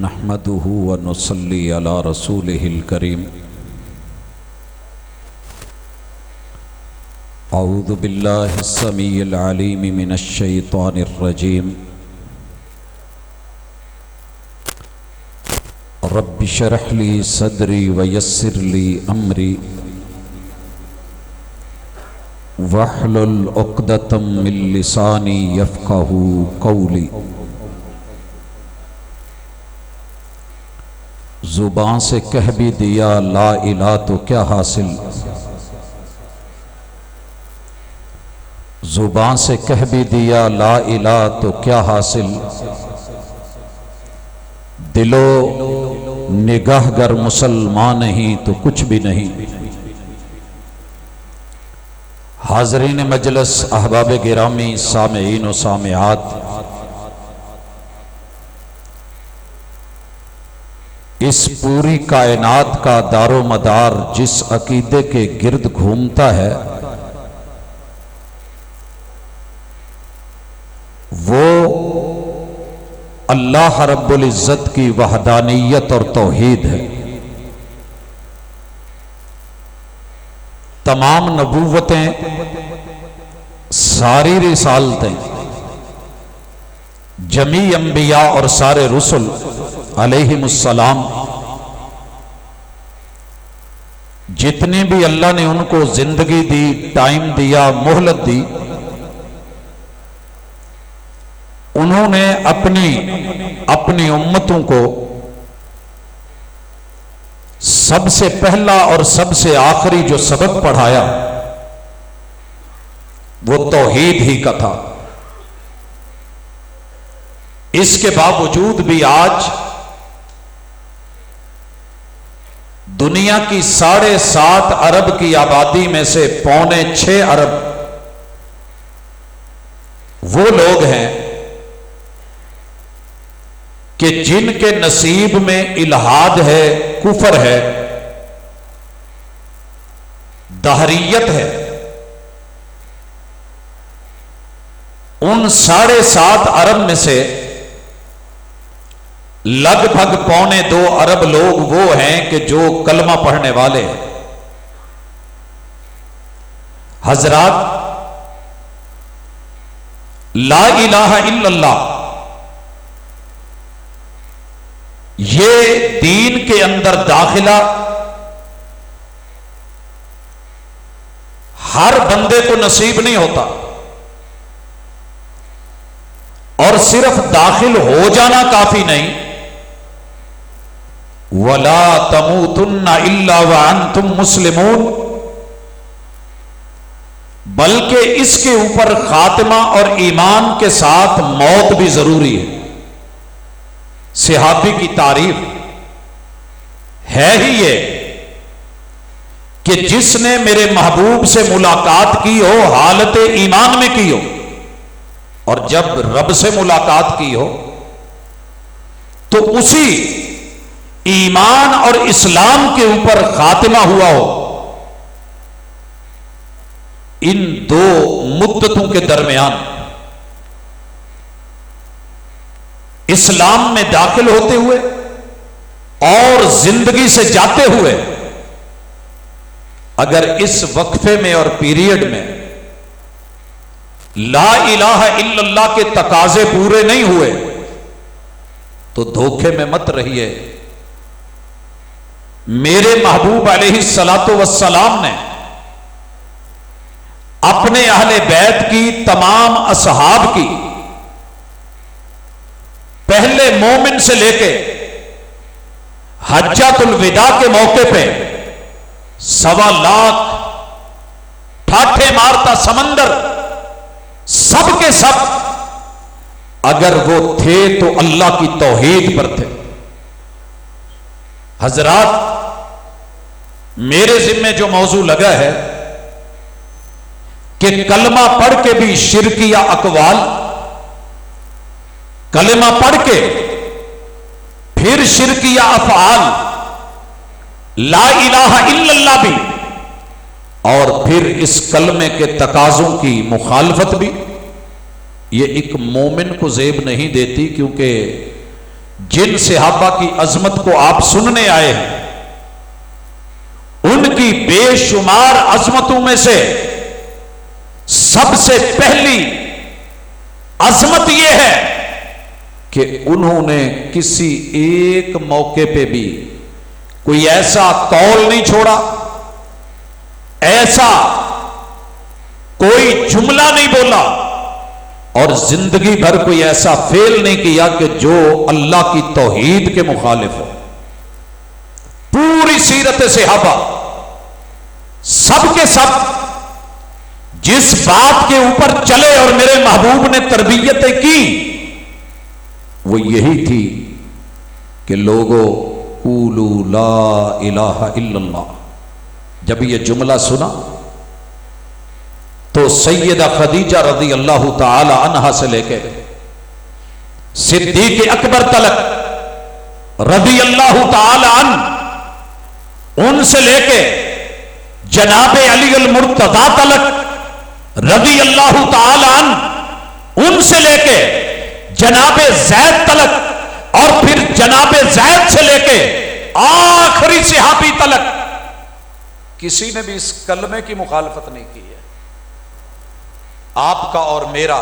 نحمده ونصلي على رسوله الكريم أعوذ بالله السميع العليم من الشيطان الرجيم رب اشرح لي صدري ويسر لي أمري واحلل عقدة من لساني يفقهوا قولي۔ زبان سے کہہ بھی دیا لا الہ تو کیا حاصل، زبان سے کہہ بھی دیا لا الہ تو کیا حاصل، دل و نگاہ گر مسلمان نہیں تو کچھ بھی نہیں۔ حاضرین مجلس، احباب گرامی، سامعین و سامعات، اس پوری کائنات کا دار و مدار جس عقیدے کے گرد گھومتا ہے وہ اللہ رب العزت کی وحدانیت اور توحید ہے۔ تمام نبوتیں، ساری رسالتیں، جمیع انبیاء اور سارے رسل علیہم السلام، جتنی بھی اللہ نے ان کو زندگی دی، ٹائم دیا، مہلت دی، انہوں نے اپنی امتوں کو سب سے پہلا اور سب سے آخری جو سبق پڑھایا وہ توحید ہی کا تھا۔ اس کے باوجود بھی آج دنیا کی 7.5 ارب کی آبادی میں سے 6.25 ارب وہ لوگ ہیں کہ جن کے نصیب میں الحاد ہے، کفر ہے، دہریت ہے۔ ان 7.5 ارب میں سے لگ بھگ 2.25 ارب لوگ وہ ہیں کہ جو کلمہ پڑھنے والے ہیں۔ حضرات، لا الہ الا اللہ یہ دین کے اندر داخلہ ہر بندے کو نصیب نہیں ہوتا، اور صرف داخل ہو جانا کافی نہیں، وَلَا تَمُوتُنَّ إِلَّا وَأَنْتُمْ مُسْلِمُونَ، بلکہ اس کے اوپر خاتمہ اور ایمان کے ساتھ موت بھی ضروری ہے۔ صحابی کی تعریف ہے ہی یہ کہ جس نے میرے محبوب سے ملاقات کی ہو حالت ایمان میں کی ہو، اور جب رب سے ملاقات کی ہو تو اسی ایمان اور اسلام کے اوپر خاتمہ ہوا ہو۔ ان دو مدتوں کے درمیان اسلام میں داخل ہوتے ہوئے اور زندگی سے جاتے ہوئے اگر اس وقفے میں اور پیریڈ میں لا الہ الا اللہ کے تقاضے پورے نہیں ہوئے تو دھوکے میں مت رہیے۔ میرے محبوب علیہ الصلاۃ والسلام نے اپنے اہل بیت کی تمام اصحاب کی پہلے مومن سے لے کے حجۃ الوداع کے موقع پہ 1.25 لاکھ ٹھاٹھے مارتا سمندر، سب کے سب اگر وہ تھے تو اللہ کی توحید پر تھے۔ حضرات، میرے ذمے جو موضوع لگا ہے کہ کلمہ پڑھ کے بھی شرکیہ اقوال، کلمہ پڑھ کے پھر شرکیہ افعال، لا الہ الا اللہ بھی، اور پھر اس کلمے کے تقاضوں کی مخالفت بھی، یہ ایک مومن کو زیب نہیں دیتی، کیونکہ جن صحابہ کی عظمت کو آپ سننے آئے ہیں ان کی بے شمار عظمتوں میں سے سب سے پہلی عظمت یہ ہے کہ انہوں نے کسی ایک موقع پہ بھی کوئی ایسا قول نہیں چھوڑا، ایسا کوئی جملہ نہیں بولا، اور زندگی بھر کوئی ایسا فعل نہیں کیا کہ جو اللہ کی توحید کے مخالف ہو۔ پوری سیرت صحابہ سب کے سب جس بات کے اوپر چلے اور میرے محبوب نے تربیتیں کی وہ یہی تھی کہ لوگوں قولوا لا الہ الا اللہ۔ جب یہ جملہ سنا تو سیدہ خدیجہ رضی اللہ تعالی عنہا سے لے کے صدیق اکبر تلک رضی اللہ تعالی عنہ، ان سے لے کے جناب علی المرتضی تلک رضی اللہ تعالی عنہ، ان سے لے کے جناب زید تلک، اور پھر جناب زید سے لے کے آخری صحابی تلک کسی نے بھی اس کلمے کی مخالفت نہیں کی ہے۔ آپ کا اور میرا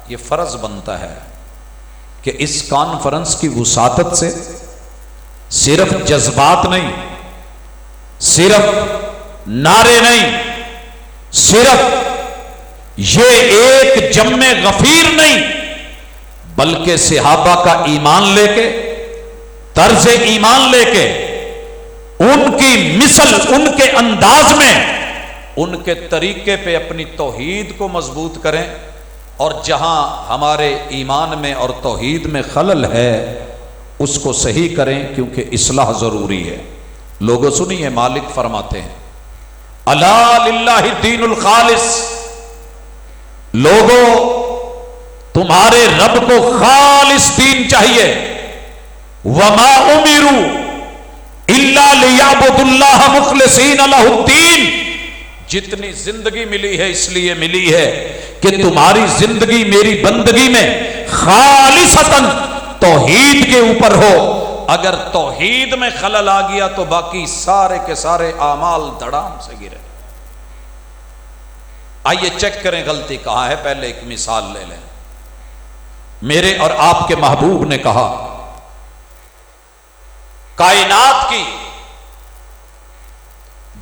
یہ فرض بنتا ہے کہ اس کانفرنس کی وسعت سے صرف جذبات نہیں، صرف نعرے نہیں، صرف یہ ایک جم غفیر نہیں، بلکہ صحابہ کا ایمان لے کے، طرز ایمان لے کے، ان کی مثل، ان کے انداز میں، ان کے طریقے پہ اپنی توحید کو مضبوط کریں، اور جہاں ہمارے ایمان میں اور توحید میں خلل ہے اس کو صحیح کریں، کیونکہ اصلاح ضروری ہے۔ لوگوں سنیے، مالک فرماتے ہیں الا للہ الدین الخالص، لوگوں تمہارے رب کو خالص دین چاہیے، وما امروا الا لیعبدوا اللہ مخلصین لہ الدین۔ جتنی زندگی ملی ہے اس لیے ملی ہے کہ تمہاری زندگی میری بندگی میں خالصتاً توحید کے اوپر ہو۔ اگر توحید میں خلل آ گیا تو باقی سارے کے سارے اعمال دھڑام سے گرے۔ آئیے چیک کریں غلطی کہاں ہے۔ پہلے ایک مثال لے لیں۔ میرے اور آپ کے محبوب نے کہا کائنات کی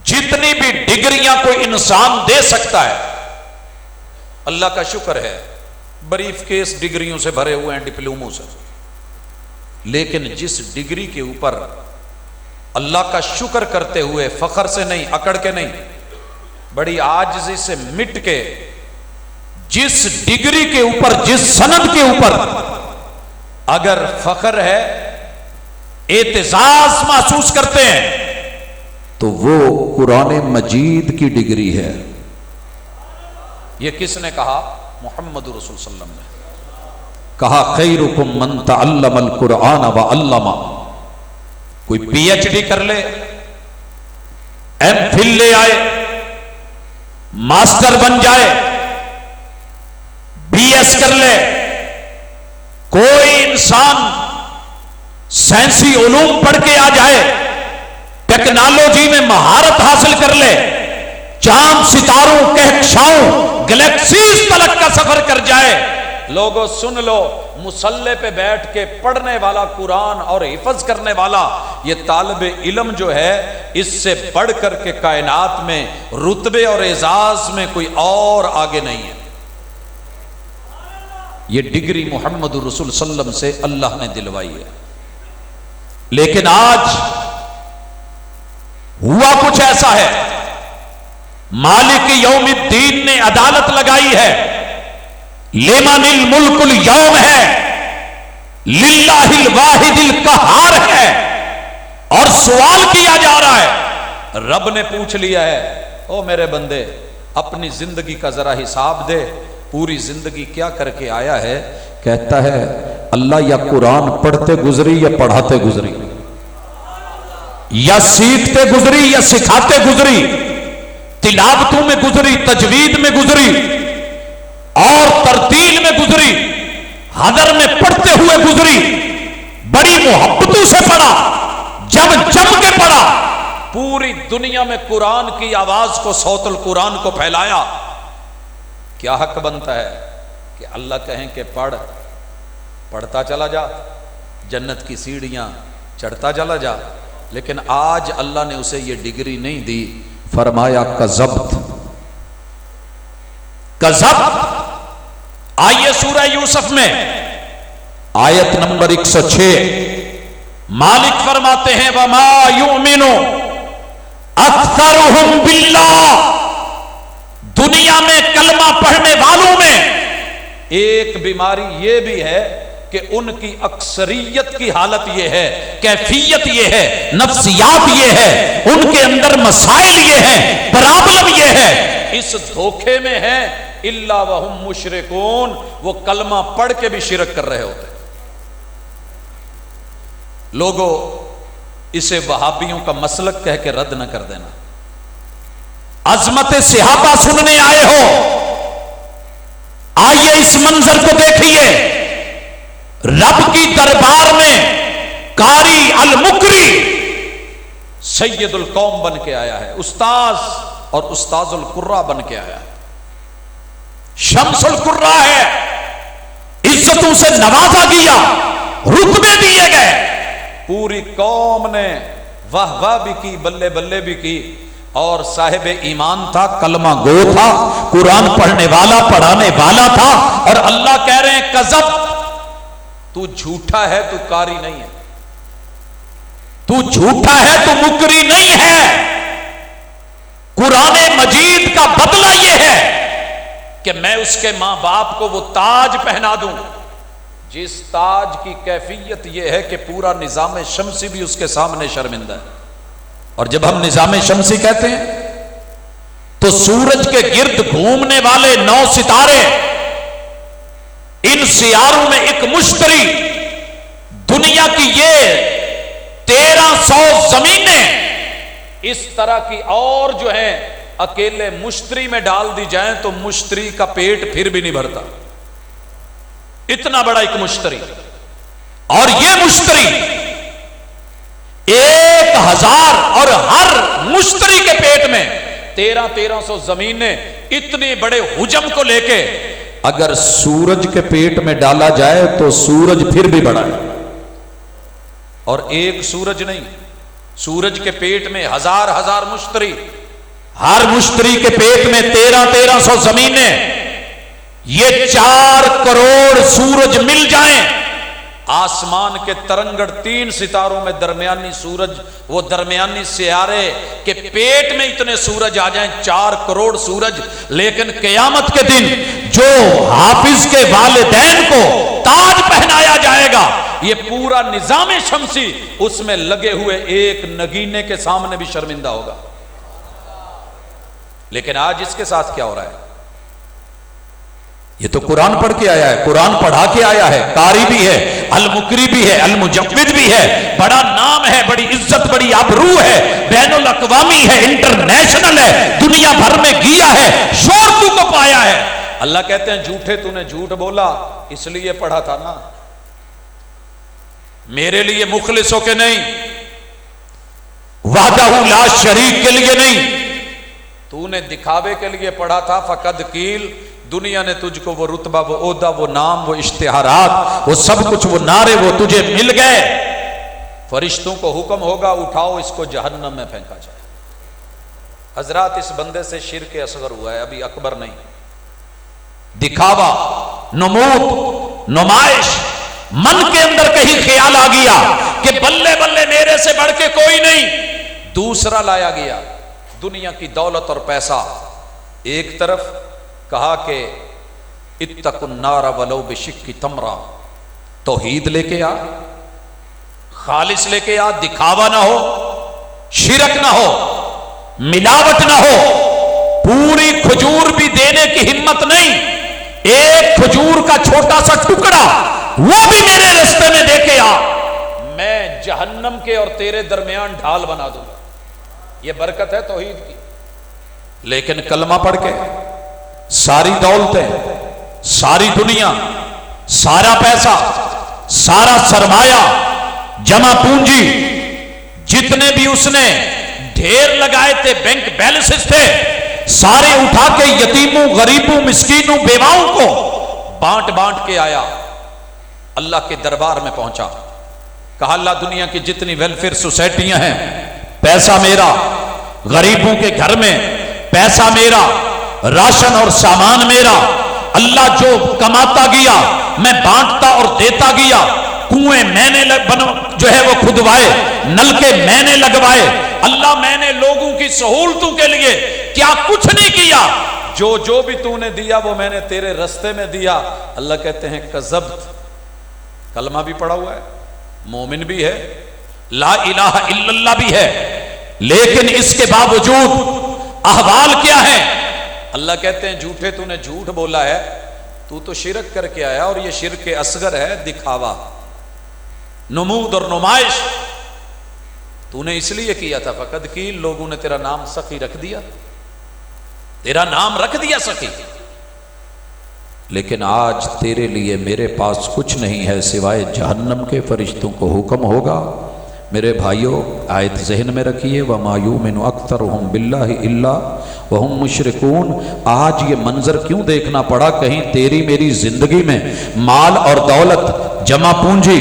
جتنی بھی ڈگریاں کوئی انسان دے سکتا ہے، اللہ کا شکر ہے بریف کیس ڈگریوں سے بھرے ہوئے ہیں، ڈپلوموں سے، لیکن جس ڈگری کے اوپر اللہ کا شکر کرتے ہوئے، فخر سے نہیں، اکڑ کے نہیں، بڑی عاجزی سے مٹ کے، جس ڈگری کے اوپر، جس سند کے اوپر اگر فخر ہے، اعتزاز محسوس کرتے ہیں، تو وہ قرآن مجید کی ڈگری ہے۔ یہ کس نے کہا؟ محمد رسول صلی اللہ علیہ وسلم نے کہا خیرکم من تعلم القرآن وعلمہ۔ کوئی پی ایچ ڈی کر لے، ایم فل لے آئے، ماسٹر بن جائے، بی ایس کر لے، کوئی انسان سائنسی علوم پڑھ کے آ جائے، ٹیکنالوجی میں مہارت حاصل کر لے، چاند ستاروں، کہکشاؤں، گلیکسیز تلک کا سفر کر جائے، لوگوں سن لو، مصلے پہ بیٹھ کے پڑھنے والا قرآن اور حفظ کرنے والا یہ طالب علم جو ہے، اس سے بڑھ کر کے کائنات میں رتبے اور اعزاز میں کوئی اور آگے نہیں ہے۔ یہ ڈگری محمد رسول صلی اللہ علیہ وسلم سے اللہ نے دلوائی ہے۔ لیکن آج ہوا کچھ ایسا ہے، مالک یوم الدین نے عدالت لگائی ہے، لمن الملک اليوم ہے، للہ الواحد القہار ہے، اور سوال کیا جا رہا ہے، رب نے پوچھ لیا ہے، او میرے بندے اپنی زندگی کا ذرا حساب دے، پوری زندگی کیا کر کے آیا ہے؟ کہتا ہے اللہ یا قرآن پڑھتے گزری یا پڑھاتے گزری، یا سیکھتے گزری یا سکھاتے گزری، تلاوتوں میں گزری، تجوید میں گزری، اور ترتیل میں گزری، حضر میں پڑھتے ہوئے گزری، بڑی محبتوں سے پڑھا، جب جم کے پڑھا، پوری دنیا میں قرآن کی آواز کو، صوت القرآن کو پھیلایا. کیا حق بنتا ہے کہ اللہ کہیں کہ پڑھتا چلا جا، جنت کی سیڑھیاں چڑھتا چلا جا. لیکن آج اللہ نے اسے یہ ڈگری نہیں دی، فرمایا کذبت. آئیے سورہ یوسف میں آیت نمبر 106 مالک فرماتے ہیں وما یؤمن اکثرہم باللہ. دنیا میں کلمہ پڑھنے والوں میں ایک بیماری یہ بھی ہے کہ ان کی اکثریت کی حالت یہ ہے، کیفیت یہ ہے، نفسیات یہ ہے، ان کے اندر مسائل یہ ہیں، پرابلم یہ ہے، اس دھوکے میں ہے الا وہم مشرکون. وہ کلمہ پڑھ کے بھی شرک کر رہے ہوتے. لوگوں اسے وہابیوں کا مسلک کہہ کے رد نہ کر دینا. عظمت صحابہ سننے آئے ہو، آئیے اس منظر کو دیکھیے. رب کی دربار میں قاری المکری سید القوم بن کے آیا ہے، استاذ اور استاذ القرہ بن کے آیا ہے، شمس القرہ ہے. عزتوں سے نوازا گیا، رتبے دیے گئے. پوری قوم نے واہ واہ بھی کی، بلے بلے بھی کی. اور صاحب ایمان تھا، کلمہ گو تھا، قرآن پڑھنے والا، پڑھانے والا تھا. اور اللہ کہہ رہے ہیں کذب، تو جھوٹا ہے، تو قاری نہیں ہے، تو جھوٹا ہے، تو مکری نہیں ہے. قرآن مجید کا بدلہ یہ ہے کہ میں اس کے ماں باپ کو وہ تاج پہنا دوں جس تاج کی کیفیت یہ ہے کہ پورا نظام شمسی بھی اس کے سامنے شرمندہ ہے. اور جب ہم نظام شمسی کہتے ہیں تو سورج کے گرد گھومنے والے 9 ستارے، ان سیاروں میں ایک مشتری، دنیا کی یہ 1300 زمینیں اس طرح کی اور جو ہیں اکیلے مشتری میں ڈال دی جائیں تو مشتری کا پیٹ پھر بھی نہیں بھرتا. اتنا بڑا ایک مشتری. اور یہ مشتری 1000 اور ہر مشتری کے پیٹ میں 1300 زمینیں، اتنے بڑے حجم کو لے کے اگر سورج کے پیٹ میں ڈالا جائے تو سورج پھر بھی بڑا ہے. اور ایک سورج نہیں، سورج کے پیٹ میں ہزار مشتری، ہر مشتری کے پیٹ میں 1300 زمینیں. یہ 4 کروڑ سورج مل جائیں، آسمان کے ترنگڑ 3 ستاروں میں درمیانی سورج، وہ درمیانی سیارے کے پیٹ میں اتنے سورج آ جائیں، 4 کروڑ سورج. لیکن قیامت کے دن جو حافظ کے والدین کو تاج پہنایا جائے گا، یہ پورا نظام شمسی اس میں لگے ہوئے ایک نگینے کے سامنے بھی شرمندہ ہوگا. لیکن آج اس کے ساتھ کیا ہو رہا ہے؟ یہ تو قرآن پڑھ کے آیا ہے، قرآن پڑھا کے آیا ہے، قاری بھی ہے، المکری بھی ہے، المجود بھی ہے، بڑا نام ہے، بڑی عزت، بڑی آبرو ہے، بین الاقوامی ہے، انٹرنیشنل ہے، دنیا بھر میں گیا ہے، شور تو کو پایا ہے. اللہ کہتے ہیں جھوٹے، تو نے جھوٹ بولا اس لیے پڑھا تھا نا، میرے لیے مخلص ہو کے نہیں، وحدہ لا شریک کے لیے نہیں، تو نے دکھاوے کے لیے پڑھا تھا. فقد قیل، دنیا نے تجھ کو وہ رتبہ، وہ عہدہ، وہ نام، وہ اشتہارات، وہ سب کچھ، وہ نعرے وہ تجھے مل گئے. فرشتوں کو حکم ہوگا اٹھاؤ اس کو جہنم میں پھینکا جائے. حضرات اس بندے سے شرک اصغر ہوا ہے، ابھی اکبر نہیں. دکھاوا، نمود، نمائش، من کے اندر کہیں خیال آ گیا کہ بلے بلے میرے سے بڑھ کے کوئی نہیں. دوسرا لایا گیا دنیا کی دولت اور پیسہ. ایک طرف کہا کہ اتقوا النار ولو بشق تمرہ، توحید لے کے آ، خالص لے کے آ، دکھاوا نہ ہو، شرک نہ ہو، ملاوٹ نہ ہو. پوری کھجور بھی دینے کی ہمت نہیں، ایک کھجور کا چھوٹا سا ٹکڑا وہ بھی میرے رستے میں دے کے آ، میں جہنم کے اور تیرے درمیان ڈھال بنا دوں گا. یہ برکت ہے توحید کی. لیکن کلمہ پڑھ کے ساری دولتیں، ساری دنیا، سارا پیسہ، سارا سرمایہ، जमा पूंजी, जितने भी उसने ढेर लगाए थे, बैंक बैलेंसेस थे, सारे उठा के यतीमों, गरीबों, मिस्कीनों, बेवाओं को बांट बांट के आया, अल्लाह के दरबार में पहुंचा। कहा अल्लाह दुनिया की जितनी वेलफेयर सोसाइटियां हैं, पैसा मेरा, गरीबों के घर में पैसा मेरा, राशन और सामान मेरा, अल्लाह जो कमाता गया मैं बांटता और देता गया। कुएं मैंने जो है वो खुदवाए, नलके मैंने लगवाए, अल्लाह मैंने लोगों की सहूलतों के लिए क्या कुछ नहीं किया, जो जो भी तूने दिया वो मैंने तेरे रास्ते में दिया। अल्लाह कहते हैं कज़ब्त, कलमा भी पढ़ा हुआ है, मोमिन भी है, ला इलाहा इल्लल्लाह भी है, लेकिन इसके बावजूद अहवाल क्या है? अल्लाह कहते हैं झूठे, तूने झूठ बोला है, तू तो शिरक करके आया, और ये शिरक असगर है, दिखावा, नमूद और नुमाइश तूने इसलिए किया था। फकद की लोगों ने तेरा नाम सखी रख दिया, तेरा नाम रख दिया सखी, लेकिन आज तेरे लिए मेरे पास कुछ नहीं है सिवाय जहन्नम के फरिश्तों को हुक्म होगा। मेरे भाइयों, आयत जहन में रखिए, वमा युमिनु अक्सरुहुम बिल्लाहि इल्ला वहुम मुशरिकून। आज ये मंजर क्यों देखना पड़ा? कहीं तेरी मेरी जिंदगी में माल और दौलत, जमा पूंजी,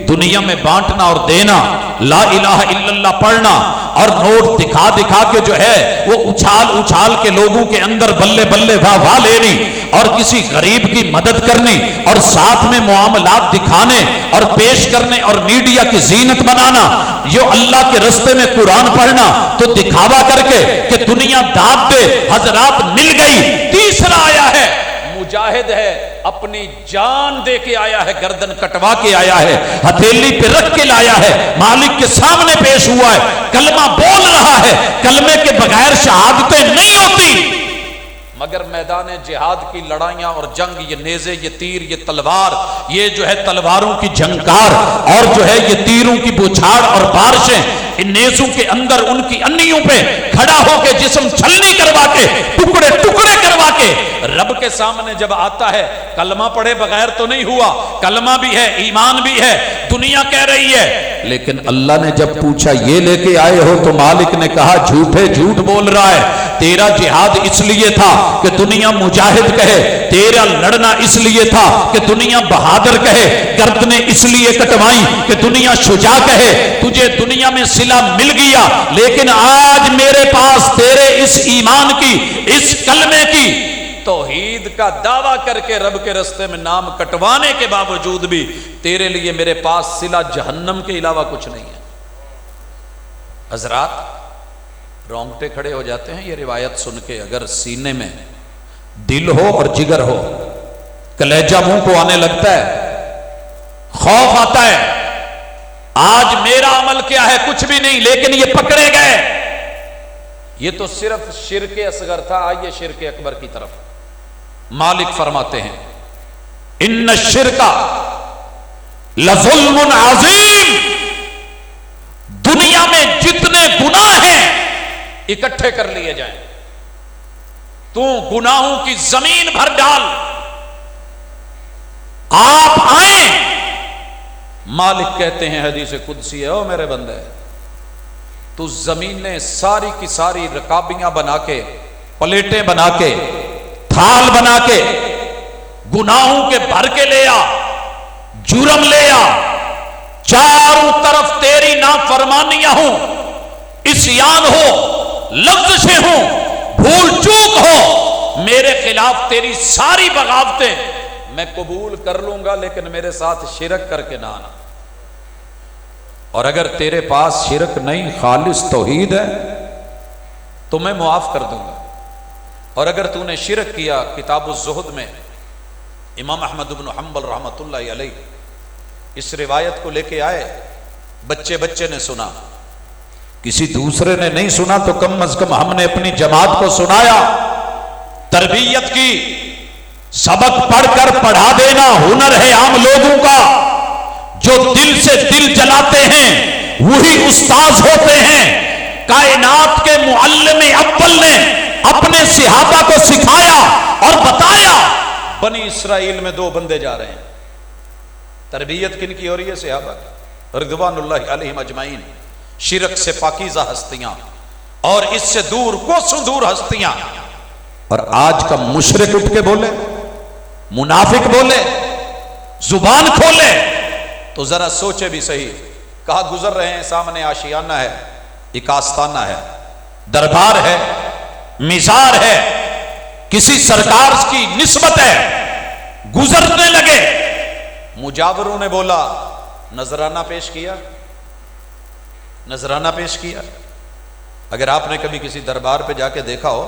दुनिया में बांटना और देना, ला इलाहा इल्लल्लाह पढ़ना और नोट दिखा दिखा के जो है वो उछाल उछाल के लोगों के अंदर बल्ले बल्ले वाह वाह लेनी, और किसी गरीब की मदद करनी, और साथ में मुआमलात दिखाने और पेश करने, और मीडिया की जीनत बनाना, जो अल्लाह के रास्ते में कुरान पढ़ना तो दिखावा करके कि दुनिया दाद दे, हजरात मिल गई। तीसरा आया है, मुजाहिद है, अपनी जान दे के आया है, गर्दन कटवा के आया है, हथेली पे रख के लाया है, मालिक के सामने पेश हुआ है, कलमा बोल रहा है। कलमे के बगैर शहादतें नहीं होती, मगर मैदान जिहाद की लड़ाइयां और जंग, ये नेज़े, ये तीर, ये तलवार, ये जो है तलवारों की झंकार, और जो है ये तीरों की बुछाड़ और बारिशें, इन नेज़ों के अंदर उनकी अन्नियों पे खड़ा होके जिस्म छलनी करवा के, टुकड़े टुकड़े करवा के रब के सामने जब आता है, कलमा पढ़े बगैर तो नहीं हुआ, कलमा भी है, ईमान भी है, दुनिया कह रही है, लेकिन अल्लाह ने जब पूछा ये लेके आए हो, तो मालिक ने कहा झूठे झूठ बोल रहा है, तेरा जिहाद इसलिए था कि दुनिया मुजाहिद कहे, तेरा लड़ना इसलिए था कि दुनिया बहादुर कहे, गर्दनें इसलिए कटवाई कि दुनिया शुजा कहे, तुझे दुनिया में सिला मिल गया, लेकिन आज मेरे पास तेरे इस ईमान की, इस कलमे की, तौहीद का दावा करके रब के रास्ते में नाम कटवाने के बावजूद भी तेरे लिए मेरे पास सिला जहन्नम के अलावा कुछ नहीं है। हजरात, रोंगटे खड़े हो जाते हैं ये रिवायत सुन के। अगर सीने में दिल हो और जिगर हो, कलेजा मुंह को आने लगता है, खौफ आता है, आज मेरा अमल क्या है? कुछ भी नहीं, लेकिन ये पकड़े गए। ये तो सिर्फ शिर्क असगर था, आइए शिर्क अकबर की तरफ। मालिक फरमाते हैं, इन्न शिरका लज़ुल्मुन अज़ीम, दुनिया में जितने गुनाह हैं इकट्ठे कर लिए जाएं, तू गुनाहों की जमीन भर डाल, आप आए। मालिक कहते हैं, हदीस कुदसी है, ओ मेरे बंदे, तू जमीनें सारी की सारी रकाबियां बना के, प्लेटें बना के, थाल बना के, गुनाहों के भर के ले आ, जुर्म ले आ, चारों तरफ तेरी नाफरमानियां हो, इस्यान हो, लफ्ज़ हो, भूल चूक हो, मेरे खिलाफ तेरी सारी बगावतें मैं कबूल कर लूंगा, लेकिन मेरे साथ शिरक करके ना आना। और अगर तेरे पास शिरक नहीं, खालिस तौहीद है, तो मैं मुआफ कर दूंगा। और अगर तूने शिरक किया, किताबुज़्ज़ुहद में इमाम अहमद इब्न हंबल रहमतुल्लाहि अलैह इस रिवायत को लेके आए, बच्चे बच्चे ने सुना, किसी दूसरे ने नहीं सुना, तो कम अज कम हमने अपनी जमात को सुनाया, तरबियत की। सबक पढ़कर पढ़ा देना हुनर है आम लोगों का, जो दिल से दिल जलाते हैं वही उस्ताद होते हैं। कायनात के मुअल्लिम अव्वल ने अपने सहाबा को सिखाया और बताया, बनी इसराइल में 2 बंदे जा रहे हैं, तरबियत किन की हो रही है? सहाबा की। رضوان اللہ علیہم اجمعین، شرک سے پاکیزہ ہستیاں اور اس سے دور کوسوں دور ہستیاں، اور آج کا مشرک اٹھ کے بولے، منافق بولے، زبان کھولے تو ذرا سوچے بھی صحیح، کہاں گزر رہے ہیں؟ سامنے آشیانہ ہے، ایک آستانہ ہے، دربار ہے، مزار ہے، کسی سرکار کی نسبت ہے، گزرنے لگے، مجاوروں نے بولا نذرانہ پیش کیا، نذرانہ پیش کیا۔ اگر آپ نے کبھی کسی دربار پہ جا کے دیکھا ہو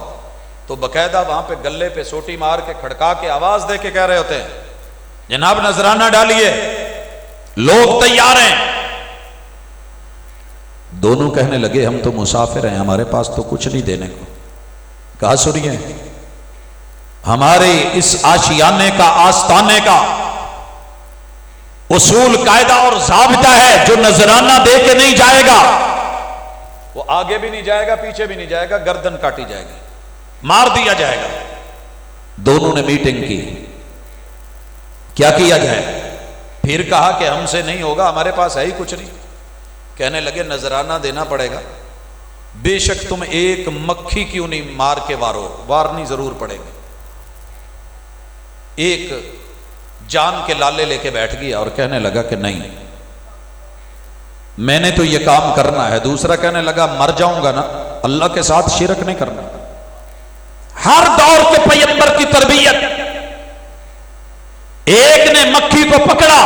تو باقاعدہ وہاں پہ گلے پہ سوٹی مار کے کھڑکا کے آواز دے کے کہہ رہے ہوتے ہیں جناب نذرانہ ڈالیے، لوگ تیار ہیں۔ دونوں کہنے لگے ہم تو مسافر ہیں، ہمارے پاس تو کچھ نہیں دینے کو۔ کہا سنیے، ہمارے اس آشیانے کا، آستانے کا اصول، قاعدہ اور ضابطہ ہے، جو نذرانہ دے کے نہیں جائے گا وہ آگے بھی نہیں جائے گا، پیچھے بھی نہیں جائے گا، گردن کاٹی جائے گی، مار دیا جائے گا۔ دونوں نے میٹنگ کی، کیا کیا جائے؟ پھر کہا کہ ہم سے نہیں ہوگا، ہمارے پاس ہے ہی کچھ نہیں۔ کہنے لگے نذرانہ دینا پڑے گا، بے شک تم ایک مکھی کیوں نہیں مار کے وارنی ضرور پڑے گی۔ ایک جان کے لالے لے کے بیٹھ گیا اور کہنے لگا کہ نہیں، میں نے تو یہ کام کرنا ہے۔ دوسرا کہنے لگا مر جاؤں گا نا، اللہ کے ساتھ شرک نہیں کرنا۔ ہر دور کے پیغمبر کی تربیت، ایک نے مکھی کو پکڑا،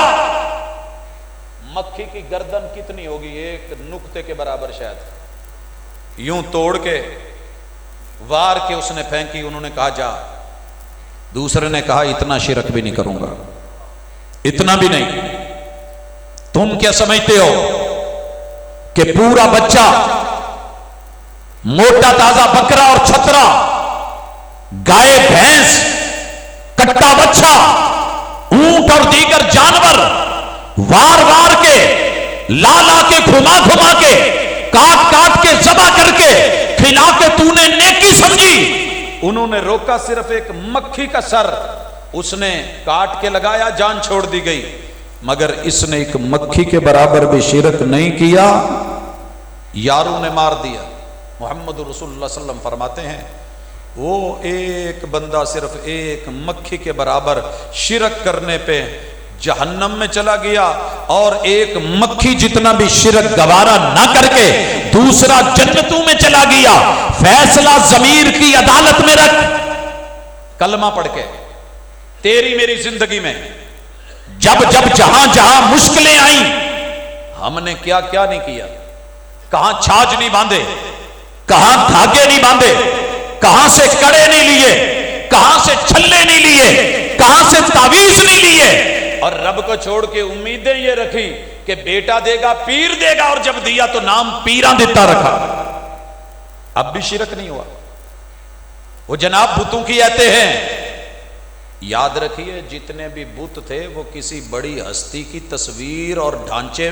مکھی کی گردن کتنی ہوگی؟ ایک نقطے کے برابر شاید، یوں توڑ کے وار کے اس نے پھینکی، انہوں نے کہا جا۔ دوسرے نے کہا اتنا شرک بھی نہیں کروں گا، اتنا بھی نہیں۔ تم کیا سمجھتے ہو کہ پورا بچہ، موٹا تازہ بکرا اور چھترا، گائے بھینس، کٹا بچہ، اونٹ اور دیگر جانور وار وار کے، لا لا کے، گھما گھما کے، کاٹ کاٹ کے، ذبح کر کے کھلا کے تو نے نیکی سمجھی؟ انہوں نے روکا صرف ایک مکھی کا سر، اس نے کاٹ کے لگایا، جان چھوڑ دی گئی، مگر اس نے ایک مکھی کے برابر بھی شرک نہیں کیا، یاروں نے مار دیا۔ محمد رسول اللہ صلی اللہ علیہ وسلم فرماتے ہیں وہ ایک بندہ صرف ایک مکھی کے برابر شرک کرنے پہ جہنم میں چلا گیا، اور ایک مکھی جتنا بھی شرک گوارا نہ کر کے دوسرا جنتوں میں چلا گیا۔ فیصلہ ضمیر کی عدالت میں رکھ، کلمہ پڑھ کے تیری میری زندگی میں جب جب جہاں جہاں مشکلیں آئیں، ہم نے کیا کیا نہیں کیا، کہاں چھاج نہیں باندھے، کہاں دھاگے نہیں باندھے، کہاں سے کڑے نہیں لیے، کہاں سے چھلے نہیں لیے، کہاں سے تعویذ نہیں لیے، اور رب کو چھوڑ کے امیدیں یہ رکھی کہ بیٹا دے گا، پیر دے گا، اور جب دیا تو نام پیراں دیتا رکھا۔ اب بھی شرک نہیں ہوا۔ وہ جناب بتوں کی آتے ہیں، یاد رکھیے جتنے بھی بت تھے وہ کسی بڑی ہستی کی تصویر اور ڈھانچے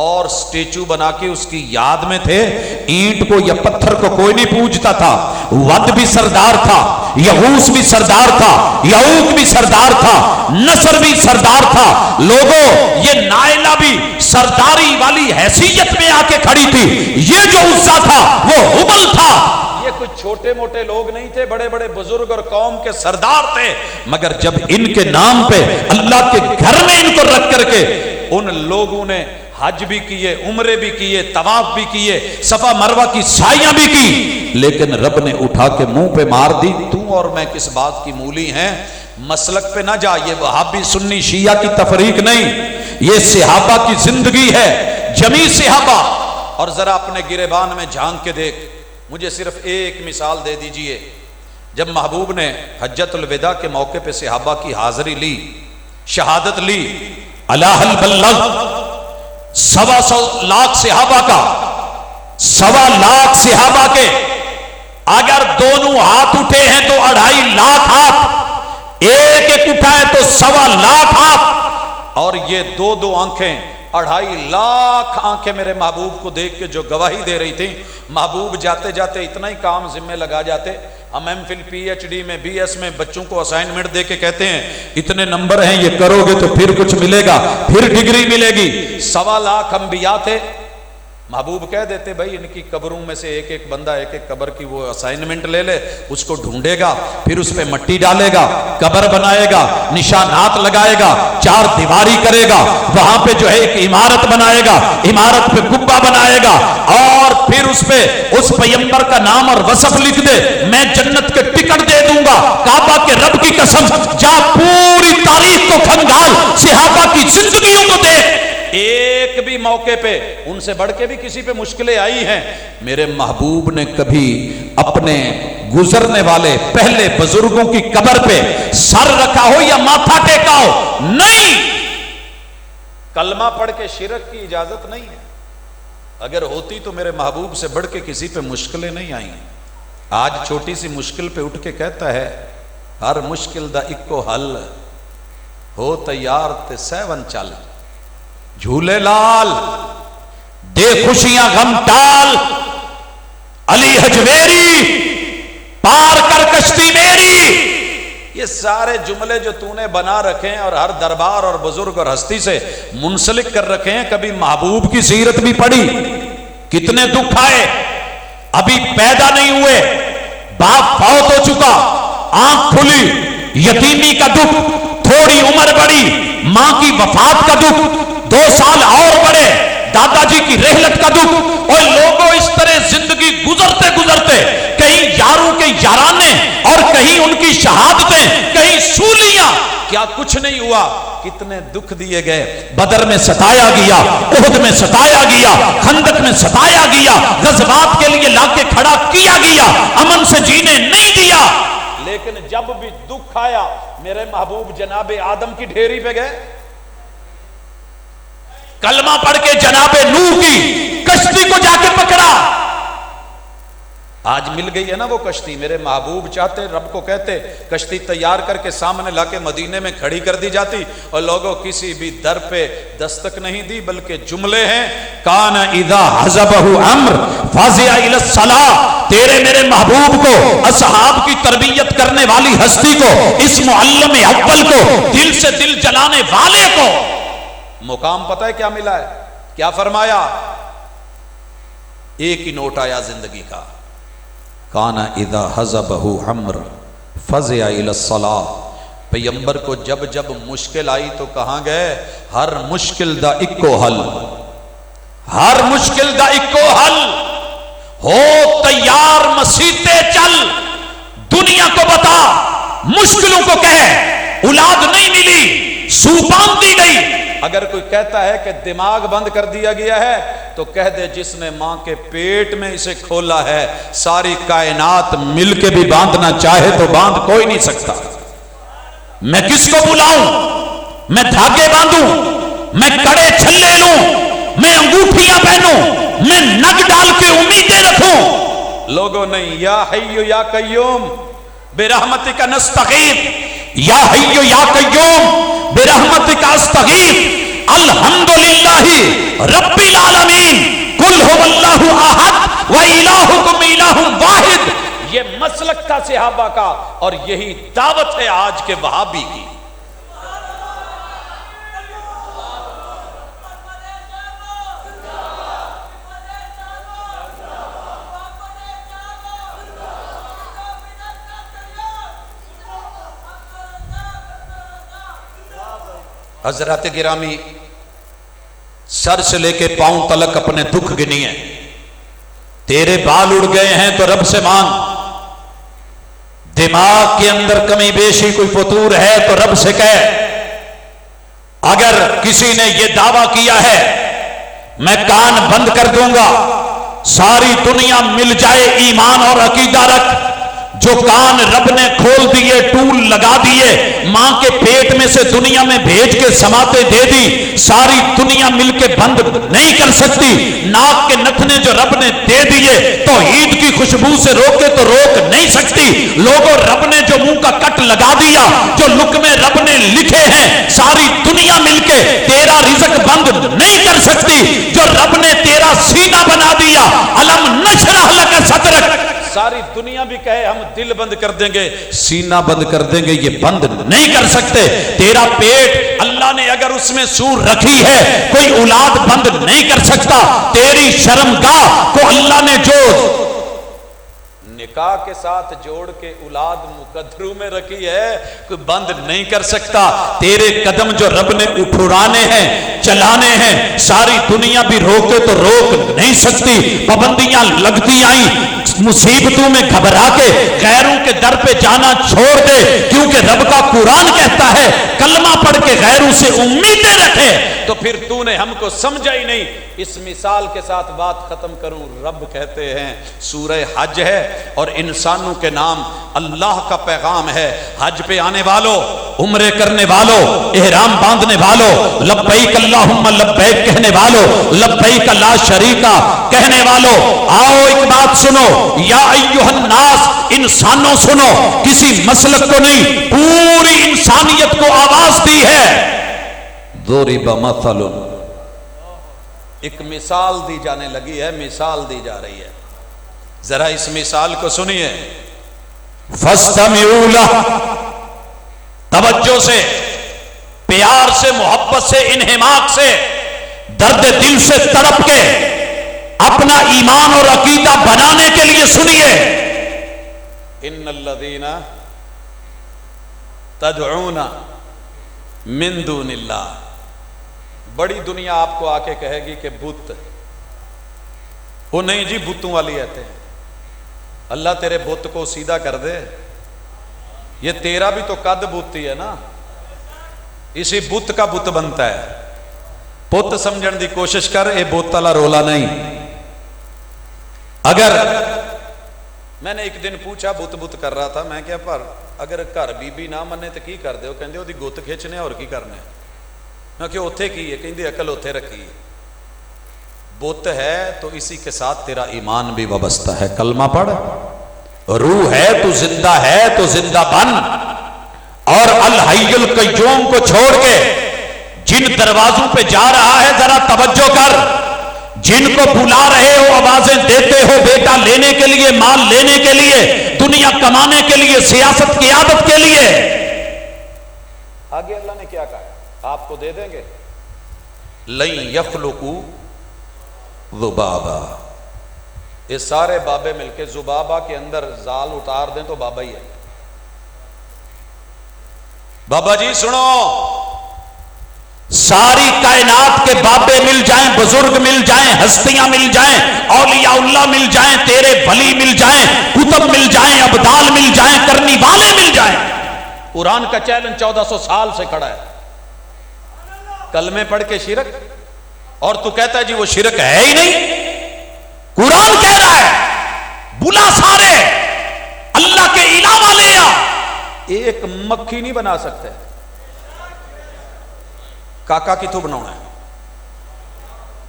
اور سٹیچو بنا کے اس کی یاد میں تھے۔ اینٹ کو یا پتھر کو کوئی نہیں پوجتا تھا۔ ود بھی سردار تھا، یغوث بھی سردار تھا، یعوق بھی سردار تھا، نصر بھی سردار تھا۔ لوگوں، یہ نائلہ بھی سرداری والی حیثیت میں آ کے کھڑی تھی۔ یہ جو عزا تھا وہ ہبل تھا۔ یہ کچھ چھوٹے موٹے لوگ نہیں تھے، بڑے بڑے بزرگ اور قوم کے سردار تھے، مگر جب ان کے نام پہ اللہ کے گھر میں ان کو رکھ کر کے ان لوگوں نے حج بھی کیے، عمرے بھی کیے، طواف بھی کیے، صفا مروہ کی سائیاں بھی کی، لیکن رب نے اٹھا کے منہ پہ مار دی، تو اور میں کس بات کی مولی ہیں؟ مسلک پہ نہ جا۔ یہ وہابی سنی شیعہ کی تفریق نہیں، یہ صحابہ کی زندگی ہے، جمی صحابہ۔ اور ذرا اپنے گریبان میں جھانک کے دیکھ، مجھے صرف ایک مثال دے دیجئے۔ جب محبوب نے حجۃ الوداع کے موقع پہ صحابہ کی حاضری لی، شہادت لی، الہ البلغ، 125 لاکھ صحابہ کا، 1.25 لاکھ صحابہ کے اگر دونوں ہاتھ اٹھے ہیں تو 2.5 لاکھ ہاتھ، ایک ایک اٹھائے تو 1.25 لاکھ ہاتھ، اور یہ 2 آنکھیں 2.5 लाख आंखें मेरे महबूब को देख के जो गवाही दे रही थी। महबूब जाते जाते इतना ही काम जिम्मे लगा जाते, हम एमफिल पीएचडी में बीएस में बच्चों को असाइनमेंट दे के कहते हैं इतने नंबर हैं, ये करोगे तो फिर कुछ मिलेगा, फिर डिग्री मिलेगी। 1.25 लाख अंबिया थे। महबूब कह देते भाई इनकी कब्रों में से एक एक बंदा एक एक कब्र की वो असाइनमेंट ले ले, उसको ढूंढेगा, फिर उस पे मट्टी डालेगा, कब्र बनाएगा, निशानात लगाएगा, 4 दीवारी करेगा, वहां पे जो है एक इमारत बनाएगा, इमारत पे कुब्बा बनाएगा, और फिर उस पे उस पैगंबर का नाम और वसफ लिख दे, मैं जन्नत के टिकट दे दूंगा। काबा के रब की कसम, जा पूरी तारीख को खंगाल, सहाबा की जिंदगियों को देख, एक भी मौके पे उनसे बढ़ के भी किसी पे मुश्किलें आई हैं, मेरे महबूब ने कभी अपने गुजरने वाले पहले बुजुर्गों की कब्र पे सर रखा हो या माथा टेका हो? नहीं। कलमा पढ़ के शिरक की इजाजत नहीं है। अगर होती तो मेरे महबूब से बढ़ के किसी पे मुश्किलें नहीं आई। आज छोटी सी मुश्किल पे उठ के कहता है हर मुश्किल दा इक्को हल, हो तैयार ते 7 चल, झूले लाल दे खुशियां गम टाल, अली हजवेरी पार कर कश्ती मेरी। ये सारे जुमले जो तूने बना रखे हैं और हर दरबार और बुजुर्ग और हस्ती से मुंसलिक कर रखे हैं, कभी महबूब की सीरत भी पढ़ी? कितने दुख आए, अभी पैदा नहीं हुए, बाप फौत हो चुका, आंख खुली, यतीमी का दुख, थोड़ी उम्र बढ़ी, मां की वफात का दुख, 2 साल और बढ़े, दादाजी की रहलत का दुख। और लोगों इस तरह जिंदगी गुजरते गुजरते कहीं यारों के याराने और कहीं उनकी शहादतें, कहीं सूलियां, क्या कुछ नहीं हुआ। कितने दुख दिए गए। बदर में सताया गया, उहद में सताया गया, खंदक में सताया गया, गजवात के लिए लाके खड़ा किया गया, अमन से जीने नहीं दिया। लेकिन जब भी दुख आया मेरे महबूब जनाबे आदम की ढेरी पे गए, कलमा पढ़ के जनाबे नूह की कश्ती को जाके पकड़ा। आज मिल गई है ना वो कश्ती। मेरे महबूब चाहते, रब को कहते कश्ती तैयार करके सामने लाके मदीने में खड़ी कर दी जाती, और लोगों किसी भी दर पे दस्तक नहीं दी, बल्कि जुमले हैं कान इदा हज़बहु अम्र फाज़िया इला सलाह। तेरे मेरे महबूब को, असहाब की तरबियत करने वाली हस्ती को, इस मुअल्लिम अव्वल को, दिल से दिल जलाने वाले को मुकाम पता है क्या मिला है? क्या फरमाया? एक ही नोट आया जिंदगी का, काना इदा हज़बहु अम्र फज़िया इला सलाह। पैगंबर को जब जब मुश्किल आई तो कहां गए? हर मुश्किल दा इक्को हल, हर मुश्किल दा इक्को हल, हो तैयार मसीते चल, दुनिया को बता, मुश्किलों को कह औलाद नहीं मिली, सूपान दी गई। अगर कोई कहता है कि दिमाग बंद कर दिया गया है तो कह दे जिसने मां के पेट में इसे खोला है, सारी कायनात मिलके भी बांधना चाहे तो बांध कोई नहीं सकता। मैं किसको बुलाऊं? मैं धागे बांधूं? मैं कड़े छल्ले लूं? मैं अंगूठियां पहनूं? मैं नग डाल के उम्मीदें रखूं? लोगों नहीं, या हय्यु या कय्यूम बिरहमतिका नस्तगीथ, या हय्यु या कय्यूम बिरहमतिका अस्तगीथ, अल्हम्दुलिल्लाहि रब्बिल आलमीन, कुल हुवल्लाहु अहद व इलाहुकुम इलाहुन वाहिद। ये मसलक था सहाबा का और यही दावत है आज के वहाबी की। हजरत गिरामी, सर से लेके पांव तलक अपने दुख गिनिए। तेरे बाल उड़ गए हैं तो रब से मांग, दिमाग के अंदर कमी बेशी कोई फतूर है तो रब से कह। अगर किसी ने यह दावा किया है मैं कान बंद कर दूंगा, सारी दुनिया मिल जाए ईमान और अकीदा रख, जो कान रब ने खोल दिए, टूल लगा दिए, मां के पेट में से दुनिया में भेज के समाते दे दी, सारी दुनिया मिलके बंद नहीं कर सकती। नाक के नथने जो रब ने दे दिए तो ईद की खुशबू से रोके तो रोक नहीं सकती। लोगों, रब ने जो मुंह का कट लगा दिया, जो लुक्मे रब ने लिखे हैं, सारी दुनिया मिलके तेरा रिज़्क बंद नहीं कर सकती। जो रब ने तेरा सीना बना दिया, अलम नशरह लक सदरक, सारी दुनिया भी कहे हम दिल बंद कर देंगे, सीना बंद कर देंगे, ये बंद नहीं कर सकते। तेरा पेट अल्लाह ने अगर उसमें सूर रखी है, कोई औलाद बंद नहीं कर सकता। तेरी शर्मगाह को अल्लाह ने जो निकाह के साथ जोड़ के औलाद मुकद्दरू में रखी है, कोई बंद नहीं कर सकता। तेरे कदम जो रब ने उठुराने हैं, चलाने हैं, सारी दुनिया भी रोके तो रोक नहीं सकती। पाबंदियां लगती आई, मुसीबतों में घबरा के गैरों के दर पे जाना छोड़ दे, क्योंकि रब का कुरान कहता है कलमा पढ़ के गैरों से उम्मीदें रखे। तो फिर तूने हमको समझा ही नहीं। इस मिसाल के साथ बात खत्म करूं। रब कहते हैं, सूरह हज है और इंसानों के नाम अल्लाह का पैगाम है। हज पे आने वालों, उम्रे करने वालों, एहराम बांधने वालों, लब्बैक अल्लाहुम्मा लब्बैक कहने वालों, लब्बैक ला शरीका कहने वालों, आओ एक बात सुनो। या अय्युहन नास, इंसानों सुनो। किसी मसलक को नहीं, पूरी इंसानियत को आवाज दी है। ज़ुरिबा मसलुन, एक मिसाल दी जाने लगी है, मिसाल दी जा रही है। जरा इस मिसाल को सुनिए। फस्तमिऊ लह, तवज्जो से, प्यार से, मोहब्बत से, इन्हिमाक से, दर्द दिल से तड़प के अपना ईमान और अकीदा बनाने के लिए सुनिए। इन्नल्लज़ीना तदऊना मिन दूनिल्लाह, बड़ी दुनिया आपको आके कहेगी कि बुत, वो नहीं जी बुतों वाली आते हैं। अल्लाह तेरे बुत को सीधा कर दे। ये तेरा भी तो कद बुत ही है ना, इसी बुत का बुत बनता है। पुत समझने की कोशिश कर, ये बुत वाला रोला नहीं। अगर मैंने एक दिन पूछा, बुत बुत कर रहा था, मैं क्या पर अगर घर बीबी ना मने तो की कर दो? कहते ओदी गुत खिंचने और की करने। मैं क्या उत्थे की है? कहते अकल उत्थे रखी है। बुत है तो इसी के साथ तेरा ईमान भी वाबस्ता है। कलमा पढ़, रूह है तू, जिंदा है तो जिंदा बन। और अल हय्युल कय्यूम को छोड़ के जिन दरवाजों पे जा रहा है जरा तवज्जो कर। जिनको बुला रहे हो, आवाजें देते हो, बेटा लेने के लिए, माल लेने के लिए, दुनिया कमाने के लिए, सियासत की आदत के लिए, आगे अल्लाह ने क्या कहा? आपको दे देंगे। लन यखलुकू ज़ुबाबा, ये सारे बाबे मिलके ज़ुबाबा के अंदर जाल उतार दें तो बाबा ही है। बाबा जी सुनो, सारी कायनात के बाबे मिल जाएं, बुजुर्ग मिल जाएं, हस्तियां मिल जाएं, औलियाउल्लाह मिल जाएं, तेरे वली मिल जाएं, कुतुब मिल जाएं, अब्दाल मिल जाएं, करनी वाले मिल जाएं। कुरान का चैलेंज 1400 साल से खड़ा है। कलमे पढ़ के शिरक, और तू कहता है जी वो शिरक है ही नहीं। कुरान कह रहा है बुला सारे, अल्लाह के अलावा ले आ। एक मक्खी नहीं बना सकते। काका किथों बनाना है?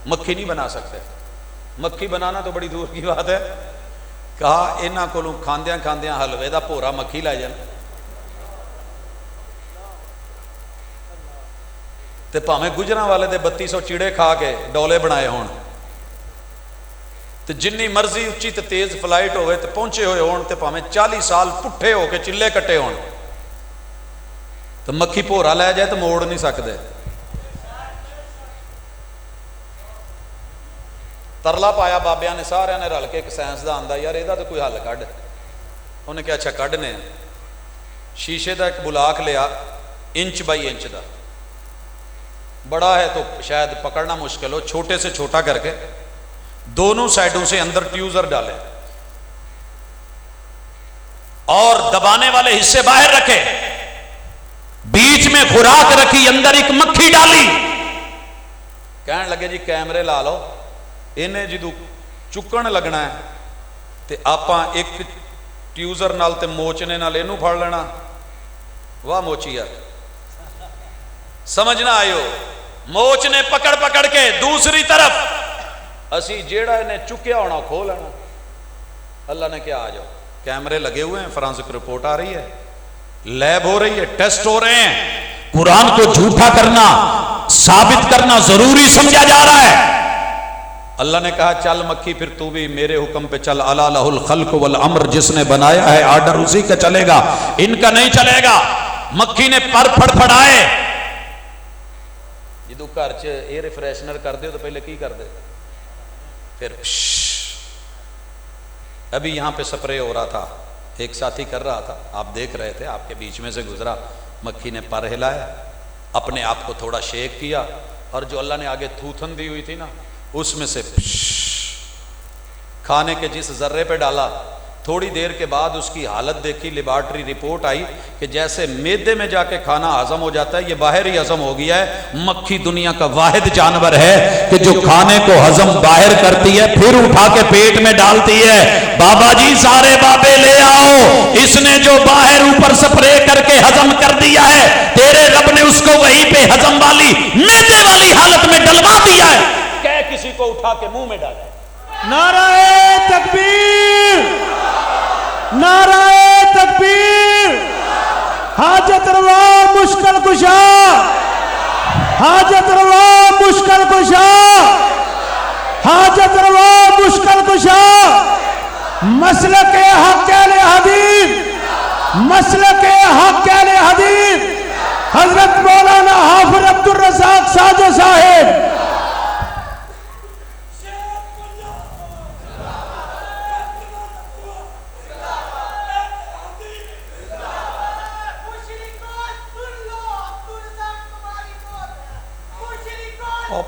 मक्खी नहीं बना सकते। मक्खी बनाना तो बड़ी दूर की बात है। कहा इन्हां कोलों खांदियां खांदियां हलवे दा भोरा मक्खी लै जाए ते भावें गुजरां वाले दे 3200 चिड़े खा के डोले बनाए होण, ते जिन्नी मर्जी उच्ची ते तेज फ्लाइट होवे ते पहुंचे हुए होण, ते भावें 40 साल पुट्ठे होके चिल्ले कट्टे होण, तो मक्खी भोरा लै जाए तो मोड़ नहीं सकते। तरला पाया बाबिया ने, सारे ने रल के, एक साइंसदान आंदा यार ਇਹਦਾ तो कोई हल कढ़। उन्हें क्या अच्छा कढ़ने। शीशे का एक बुलाक लिया इंच बाई इंच का, बड़ा है तो शायद पकड़ना मुश्किल हो, छोटे से छोटा करके दोनों साइडों से अंदर ट्यूजर डाले और दबाने वाले हिस्से बाहर रखे, बीच में खुराक रखी, अंदर एक मक्खी डाली। कहने लगे जी कैमरे ला लो, इन्हें जो चुकन लगना है तो आप एक ट्यूजर नाल ते मोचने नाल इनू फड़ लेना, वाह मोचिया, समझ ना आयो। मोच ने पकड़ पकड़ के दूसरी तरफ असी जेड़ा इन्हें चुकया होना खो लेना। अल्लाह ने क्या, आ जाओ, कैमरे लगे हुए हैं, फोरेंसिक रिपोर्ट आ रही है, लैब हो रही है, टेस्ट हो रहे हैं। कुरान को झूठा करना, साबित करना जरूरी समझा जा रहा है। अल्लाह ने कहा चल मक्खी फिर तू भी मेरे हुक्म पे चल, अला लहुल खल्क वल अम्र, जिसने बनाया है आर्डर उसी का चलेगा, इनका नहीं चलेगा। मक्खी ने पर फड़फड़ाए, जो घर च एयर फ्रेशनर कर दे तो पहले की कर दे, फिर अभी यहां पे स्प्रे हो रहा था, एक साथी कर रहा था, आप देख रहे थे, आपके बीच में से गुजरा, मक्खी ने पर हिलाया, अपने आप को थोड़ा शेक किया, और जो अल्लाह ने आगे थूथन दी हुई थी ना, उसमें से खाने के जिस जर्रे पे डाला, थोड़ी देर के बाद उसकी हालत देखी, लेबॉर्ट्री रिपोर्ट आई कि जैसे मैदे में जाके खाना हजम हो जाता है, ये बाहर ही हजम हो गया है। मक्खी दुनिया का वाहिद जानवर है कि जो खाने को हजम बाहर करती है फिर उठा के पेट में डालती है। बाबा जी सारे बाबे ले आओ, इसने जो बाहर ऊपर स्प्रे करके हजम कर दिया है, तेरे रब ने उसको वहीं पे हजम वाली मैदे वाली हालत में डलवा दिया है। क्या किसी को उठा के मुंह में डाले? नाराए तकबीर, नाराए तकबीर। हाजत रवा मुश्किल कुशा, हाजत रवा मुश्किल कुशा, हाजत रवा मुश्किल कुशा। मसलक हक अहले हदीस, मसलक हक अहले हदीस हजरत मौलाना हाफिज अब्दुल रज़ाक साजो साहिब।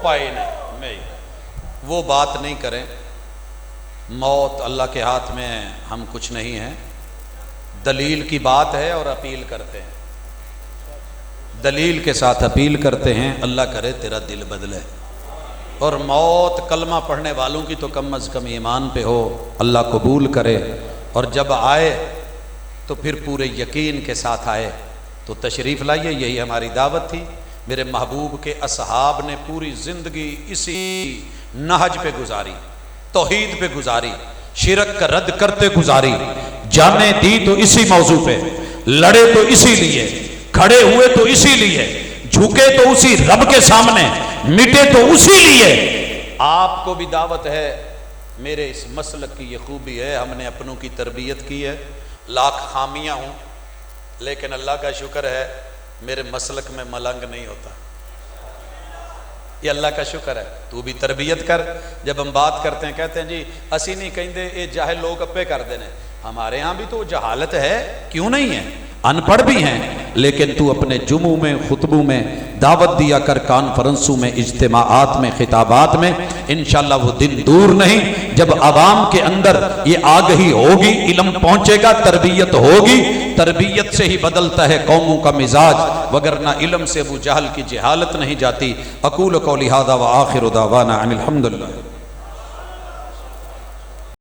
पाए नहीं, वो बात नहीं करें। मौत अल्लाह के हाथ में है, हम कुछ नहीं हैं। दलील की बात है और अपील करते हैं, दलील के साथ अपील करते हैं, अल्लाह करे तेरा दिल बदले। और मौत कलमा पढ़ने वालों की तो कम अज़ कम ईमान पे हो, अल्लाह कबूल करे। और जब आए तो फिर पूरे यकीन के साथ आए। तो तशरीफ़ लाइए, यही हमारी दावत थी। मेरे महबूब के असहाब ने पूरी ज़िंदगी इसी नहज पे गुजारी, तौहीद पे गुजारी, शिरक का रद्द करते गुजारी। जाने दी तो इसी मौजू पे, लड़े तो इसी लिए, खड़े हुए तो इसी लिए, झुके तो उसी रब के सामने, मिटे तो उसी लिए। आपको भी दावत है, मेरे इस मसलक की ये खूबी है, हमने अपनों की तरबियत की है। लाख खामियां हूँ, लेकिन अल्लाह का शुक्र है मेरे मसलक में मलंग नहीं होता। ये अल्लाह का शुक्र है। तू भी तरबियत कर। जब हम बात करते हैं, कहते हैं जी असी नहीं कहेंगे, ये जाहिल लोग अप्पे कर देने। हमारे यहाँ भी तो जहालत है, क्यों नहीं है, अनपढ़ भी हैं, लेकिन तू अपने जुमू में, खुतबों में दावत दिया कर, कॉन्फ्रेंसों में, इज्तिमाआत में, खिताबात में। इंशाअल्लाह वो दिन दूर नहीं जब आवाम के अंदर ये आगही होगी, इल्म पहुंचेगा, तरबियत होगी। तरबियत से ही बदलता है कौमों का मिजाज, वगरना इल्म से अबू जहल की जहालत नहीं जाती। अकूल कौली हादा व आखिर दावाना अनिल हम्दुलिल्लाह।